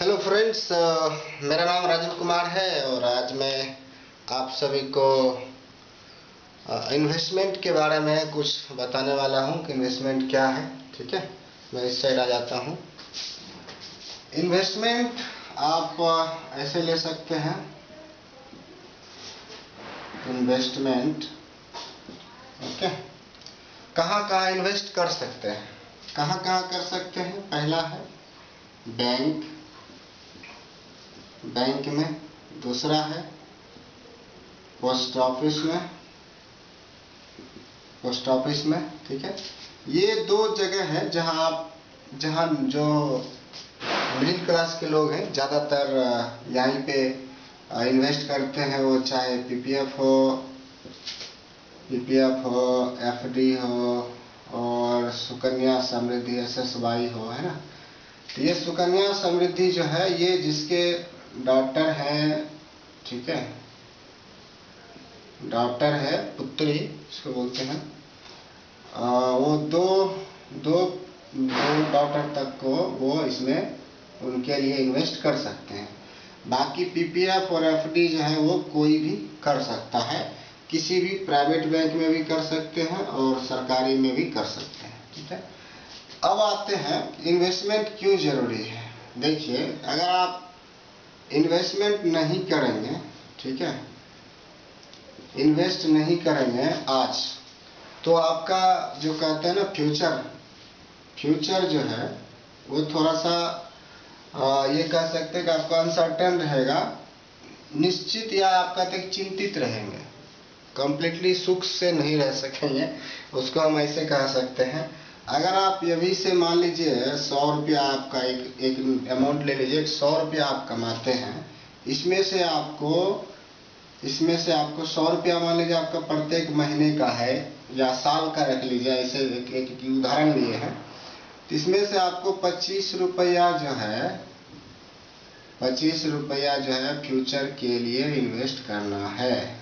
Hello friends, मेरा नाम राजीव कुमार है और आज मैं आप सभी को इन्वेस्टमेंट के बारे में कुछ बताने वाला हूं कि इन्वेस्टमेंट क्या है। ठीक है, मैं इस साइड आ जाता हूं। इन्वेस्टमेंट आप ऐसे ले सकते हैं। इन्वेस्टमेंट ओके, कहाँ कहाँ इन्वेस्ट कर सकते हैं, कहाँ कहाँ कर सकते हैं। पहला है बैंक में, दूसरा है पोस्ट ऑफिस में। ठीक है, ये दो जगह है जहाँ जो मिडिल क्लास के लोग हैं ज़्यादातर यहीं पे इन्वेस्ट करते हैं। वो चाहे पीपीएफ हो, एफडी हो और सुकन्या समृद्धि एसएसवाई हो, है ना। तो ये सुकन्या समृद्धि जो है, ये जिसके डॉटर है, ठीक है, डॉटर है, पुत्री इसको बोलते हैं, वो दो डॉटर तक को वो इसमें उनके लिए इन्वेस्ट कर सकते हैं। बाकी पीपीएफ और एफडी जो है वो कोई भी कर सकता है, किसी भी प्राइवेट बैंक में भी कर सकते हैं और सरकारी में भी कर सकते हैं। ठीक है, अब आते हैं इन्वेस्टमेंट क्यों जरूरी है। देखिए, अगर आप इन्वेस्टमेंट नहीं करेंगे, ठीक है, इन्वेस्ट नहीं करेंगे आज, तो आपका जो कहते हैं ना फ्यूचर जो है वो थोड़ा सा ये कह सकते हैं कि आपका अनसर्टेन रहेगा, निश्चित, या आप कहते हैं चिंतित रहेंगे, कंप्लीटली सुख से नहीं रह सकेंगे, उसको हम ऐसे कह सकते हैं। अगर आप अभी से मान लीजिए 100 रुपया आपका एक अमाउंट ले लीजिए, 100 रुपया आप कमाते हैं, इसमें से आपको 100 रुपया मान लीजिए आपका प्रत्येक महीने का है या साल का रख लीजिए, ऐसे एक उदाहरण लिए हैं। तो इसमें से आपको 25 रुपया जो है फ्यूचर के लिए इन्वेस्ट करना है,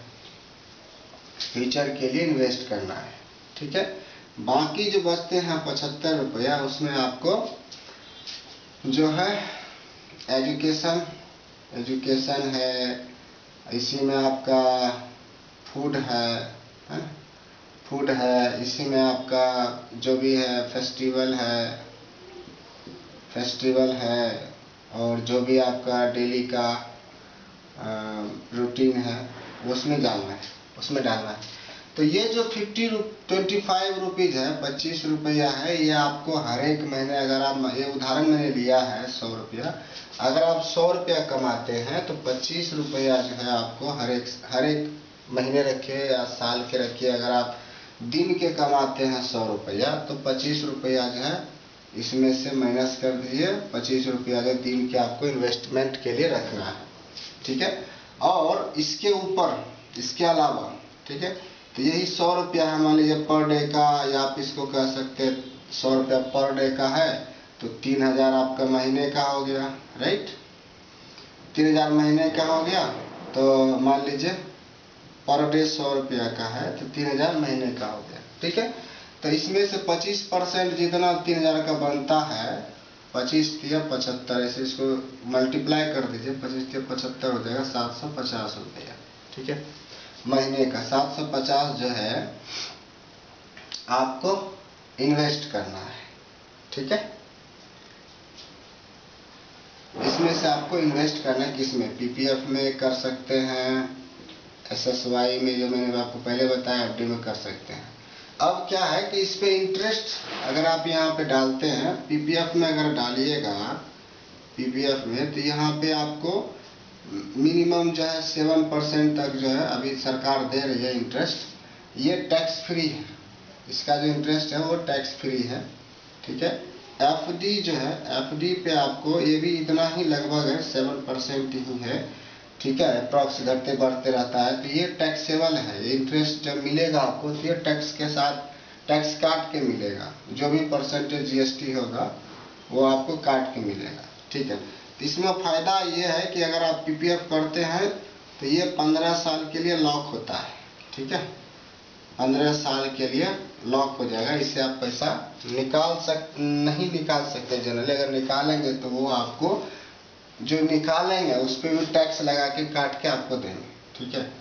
ठीक है। बाकी जो बचते हैं 75 रुपया, उसमें आपको जो है एजुकेशन है, इसी में आपका फूड है, इसी में आपका जो भी है फेस्टिवल है और जो भी आपका डेली का रूटीन है उसमें डालना है। तो ये जो 25 रुपीज़ है, 25 रुपया है, ये आपको हर एक महीने, अगर आप, ये उदाहरण मैंने लिया है 100 रुपया, अगर आप 100 रुपया कमाते हैं तो 25 रुपया जो है आपको हर एक महीने रखिए या साल के रखिए। अगर आप दिन के कमाते हैं 100 रुपया, तो 25 रुपया जो है इसमें से माइनस कर दीजिए, 25 रुपया जो दिन के आपको इन्वेस्टमेंट के लिए रखना है। ठीक है, और इसके अलावा, ठीक है, तो यही 100 रुपया है, मान लीजिए पर डे का, या आप इसको कह सकते हैं 100 रुपया पर डे का है, तो 3000 आपका महीने का हो गया, राइट। 3000 महीने का हो गया, तो मान लीजिए पर डे 100 रुपया का है, तो 3000 महीने का हो गया। ठीक है, तो इसमें से 25% जितना 3000 का बनता है, 25 या 75, ऐसे इसको मल्टीप्लाई कर दीजिए, 25 या 75 हो जाएगा 750 रुपया। ठीक है, महीने का 750 जो है आपको इन्वेस्ट करना है। ठीक है, इसमें से आपको इन्वेस्ट करना है, किसमें, पीपीएफ में कर सकते हैं, एसएसवाई में जो मैंने आपको पहले बताया, एफडी में कर सकते हैं। अब क्या है कि इस पे इंटरेस्ट अगर आप यहाँ पे डालते हैं, पीपीएफ में अगर डालिएगा, पीपीएफ में, तो यहाँ पे आपको मिनिमम जो है 7% तक जो है अभी सरकार दे रही है इंटरेस्ट। ये टैक्स फ्री है, इसका जो इंटरेस्ट है वो टैक्स फ्री है। ठीक है, एफडी जो है, एफडी पे आपको ये भी इतना ही लगभग है, 7% ही है। ठीक है, अप्रॉक्स घटते बढ़ते रहता है। तो ये टैक्सेबल है, ये इंटरेस्ट जब मिलेगा आपको, तो ये टैक्स के साथ टैक्स काट के मिलेगा, जो भी परसेंटेज जीएसटी होगा वो आपको काट के मिलेगा। ठीक है, तो इसमें फ़ायदा ये है कि अगर आप पीपीएफ करते हैं तो ये 15 साल के लिए लॉक होता है। ठीक है, 15 साल के लिए लॉक हो जाएगा, इससे आप पैसा नहीं निकाल सकते जनरली। अगर निकालेंगे तो वो आपको जो निकालेंगे उस पर भी टैक्स लगा के काट के आपको देंगे, ठीक है।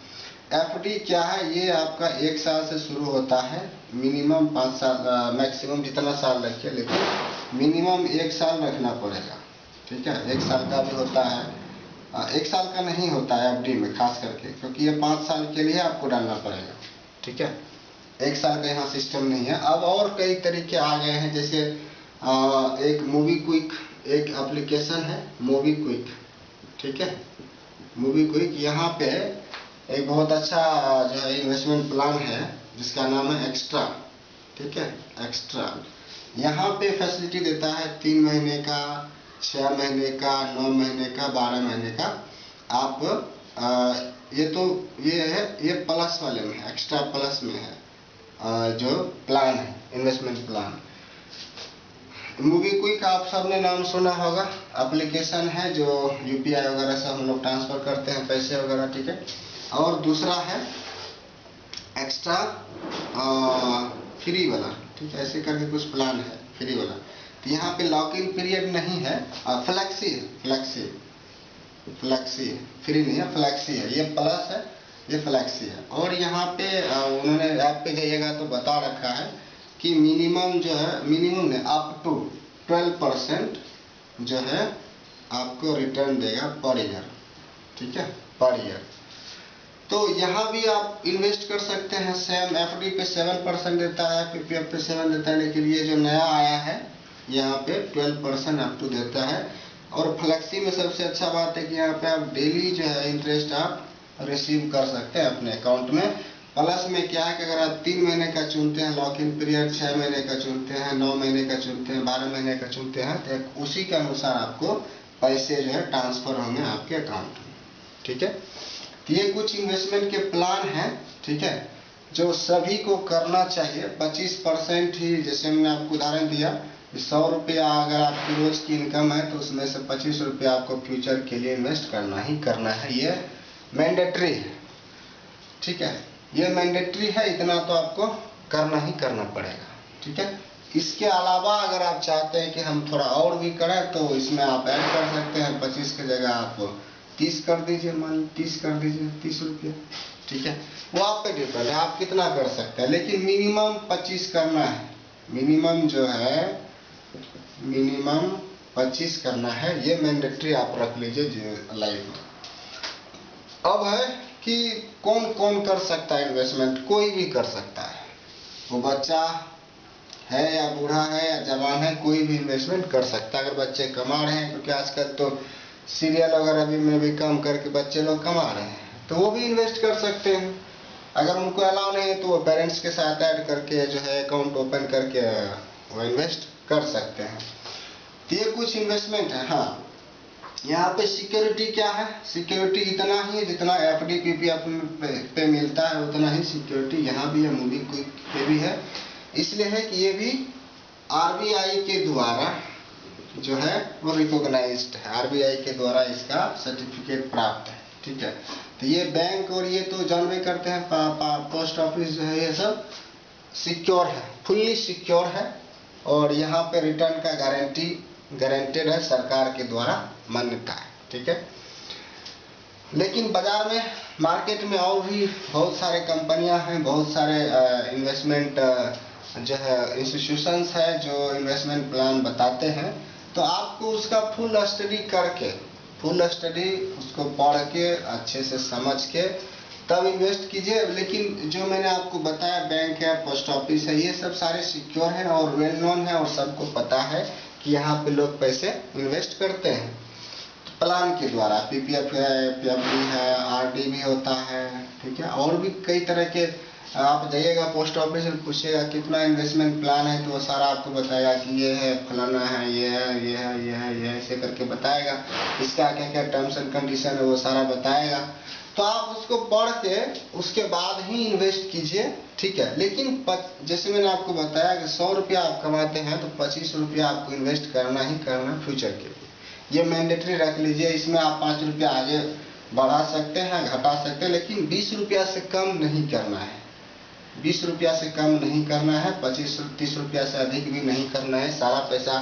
एफडी क्या है, ये आपका 1 साल से शुरू होता है, मिनिमम 5 साल, मैक्सिमम जितना साल रखिए, लेकिन मिनिमम 1 साल रखना पड़ेगा, ठीक है। 1 साल का भी होता है, 1 साल का नहीं होता है एफडी में खास करके, क्योंकि ये 5 साल के लिए आपको डालना पड़ेगा, ठीक है। 1 साल का यहाँ सिस्टम नहीं है। अब और कई तरीके आ गए हैं, जैसे एक मूवी क्विक, एक एप्लीकेशन है मूवी क्विक, ठीक है। मूवी क्विक, यहाँ पे एक बहुत अच्छा जो है इन्वेस्टमेंट प्लान है जिसका नाम है एक्स्ट्रा, ठीक है। एक्स्ट्रा यहाँ पे फैसिलिटी देता है 3 महीने का, 6 महीने का, 9 महीने का, 12 महीने का। आप ये है, ये प्लस वाले में है, एक्स्ट्रा प्लस में है जो प्लान है, इन्वेस्टमेंट प्लान। मूवी क्विक आप सबने नाम सुना होगा, एप्लीकेशन है जो यूपीआई वगैरह से हम लोग ट्रांसफर करते हैं पैसे वगैरह, ठीक है। और दूसरा है एक्स्ट्रा फ्री वाला, ठीक है, ऐसे करके कुछ प्लान है फ्री वाला। तो यहाँ पे लॉक इन पीरियड नहीं है, फ्लेक्सी है, फ्लेक्सी है, फ्री नहीं है, फ्लेक्सी है। ये प्लस है, ये फ्लेक्सी है। और यहाँ पे उन्होंने ऐप पे जाइएगा तो बता रखा है कि मिनिमम जो है, मिनिमम ने अप टू 12% जो है आपको रिटर्न देगा पर ईयर, ठीक है, पर ईयर। तो यहाँ भी आप इन्वेस्ट कर सकते हैं। सेम एफडी पे 7% देता है, पीपीएफ पे 7 देता है, लेकिन ये जो नया आया है यहाँ पे 12% अप टू देता है। और फ्लेक्सी में सबसे अच्छा बात है कि यहाँ पे आप डेली जो है इंटरेस्ट आप रिसीव कर सकते हैं अपने अकाउंट में। प्लस में क्या है कि अगर आप 3 महीने का चुनते हैं लॉक इन पीरियड, 6 महीने का चुनते हैं, 9 महीने का चुनते हैं, 12 महीने का चुनते हैं, तो उसी के अनुसार आपको पैसे जो है ट्रांसफर होंगे आपके अकाउंट में, ठीक है। तो ये कुछ इन्वेस्टमेंट के प्लान हैं, ठीक है, जो सभी को करना चाहिए। 25% ही, जैसे मैंने आपको उदाहरण दिया, 100 रुपया अगर आपकी रोज की इनकम है तो उसमें से 25 रुपया आपको फ्यूचर के लिए इन्वेस्ट करना ही करना है। ये मैंडेटरी है, ठीक है, ये मैंडेटरी है, इतना तो आपको करना ही करना पड़ेगा, ठीक है। इसके अलावा अगर आप चाहते हैं कि हम थोड़ा और भी करें तो इसमें आप ऐड कर सकते हैं। 25 की जगह आप 30 कर दीजिए, मान 30 कर दीजिए, 30 रुपये, ठीक है। वो आप पे डिपेंड है आप कितना कर सकते हैं, लेकिन मिनिमम 25 करना है। मिनिमम जो है, मिनिमम 25 करना है, ये मैंडेटरी आप रख लीजिए लाइफ में। अब है कि कौन कौन कर सकता है इन्वेस्टमेंट, कोई भी कर सकता है, वो बच्चा है या बूढ़ा है या जवान है, कोई भी इन्वेस्टमेंट कर सकता है। अगर बच्चे कमा रहे हैं, क्योंकि आजकल तो सीरियल वगैरह भी में भी काम करके बच्चे लोग कमा रहे हैं, तो वो भी इन्वेस्ट कर सकते हैं। अगर उनको अलाउ नहीं है तो वो पेरेंट्स के साथ ऐड करके जो है अकाउंट ओपन करके वो इन्वेस्ट कर सकते हैं। तो ये कुछ इन्वेस्टमेंट है। हाँ, यहाँ पे सिक्योरिटी क्या है, सिक्योरिटी इतना ही जितना एफडी पीपीएफ पे मिलता है उतना ही सिक्योरिटी यहाँ भी है, मूवी पे भी है। इसलिए है कि ये भी आरबीआई के द्वारा जो है वो रिकॉग्नाइज्ड है, आरबीआई के द्वारा इसका सर्टिफिकेट प्राप्त है, ठीक है। तो ये बैंक और ये तो जानवे करते हैं, पोस्ट ऑफिस जो है ये सब सिक्योर है, फुल्ली सिक्योर है। और यहाँ पे रिटर्न का गारंटेड है, सरकार के द्वारा मान्यता है, ठीक है। लेकिन बाजार में, मार्केट में और भी बहुत सारे कंपनियां हैं, बहुत सारे इन्वेस्टमेंट जो है इंस्टीट्यूशंस है जो इन्वेस्टमेंट प्लान बताते हैं। तो आपको उसका फुल स्टडी उसको पढ़ के अच्छे से समझ के तब इन्वेस्ट कीजिए। लेकिन जो मैंने आपको बताया, बैंक है, पोस्ट ऑफिस है, ये सब सारे सिक्योर हैं और वेल नोन है और सबको पता है कि यहाँ पे लोग पैसे इन्वेस्ट करते हैं प्लान के द्वारा। पीपीएफ है, पीएफडी है, आरडी भी होता है, ठीक है। और भी कई तरह के, आप जाइएगा पोस्ट ऑफिस में पूछिएगा कितना इन्वेस्टमेंट प्लान है तो वो सारा आपको बताएगा कि ये है, फलाना है, ये है, ये है, ये है, ये है, ऐसे करके बताएगा। इसका क्या क्या टर्म्स एंड कंडीशन है वो सारा बताएगा। तो आप उसको पढ़ के उसके बाद ही इन्वेस्ट कीजिए, ठीक है। लेकिन जैसे मैंने आपको बताया कि 100 रुपया आप कमाते हैं तो 25 रुपया आपको इन्वेस्ट करना ही करना फ्यूचर के लिए। ये मैंडेटरी रख लीजिए। इसमें आप 5 रुपया आगे बढ़ा सकते हैं, घटा सकते हैं, लेकिन 20 रुपया से कम नहीं करना है। 20 रुपया से कम नहीं करना है, 25-30 रुपया से अधिक भी नहीं करना है। सारा पैसा